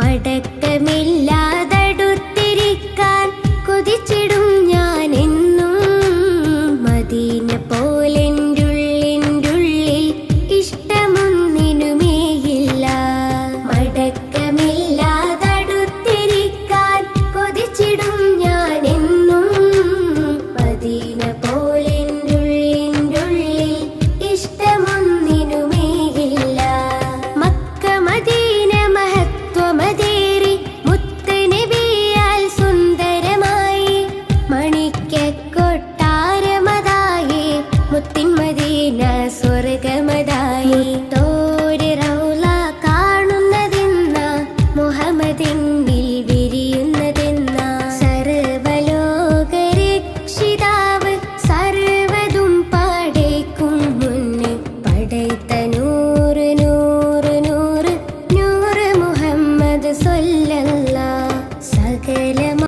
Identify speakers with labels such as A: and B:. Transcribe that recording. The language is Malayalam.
A: മടക്കമില്ലാതടുത്തിരിക്കാൻ കൊതിച്ചിടും ഞാൻ എന്നും. മദീന പോലെൻ്റുള്ളിൻ്റുള്ളിൽ ഇഷ്ടമൊന്നിനുമേയില്ല. മടക്കമില്ലാതടുത്തിരിക്കാൻ കൊതിച്ചിടും ഞാൻ എന്നും. മദീന പോലെൻ്റുള്ളിൻ്റുള്ളിൽ ഇഷ്ടമൊന്നിനുമേയില്ല. മക്ക മദീന മഹത്വമതേറി മുത്തനബിയാൽ സുന്ദരമായി മണിക്കക്കൊട്ടാരമതായി മുത്തിൻ മദീന സ്വർഗമതായി. തോര് റൗള കാണുന്നതെന്ന മുഹമ്മദിന്നിൽ വിരിയുന്നതെന്ന സർവലോകരക്ഷിതാവ് സർവതും പടയ്ക്കും മുന്ന് പടയ്ത്ത നൂറ് നൂറ് നൂറ് നൂറ് മുഹമ്മദ് സ്വല്ലല്ലാഹ്.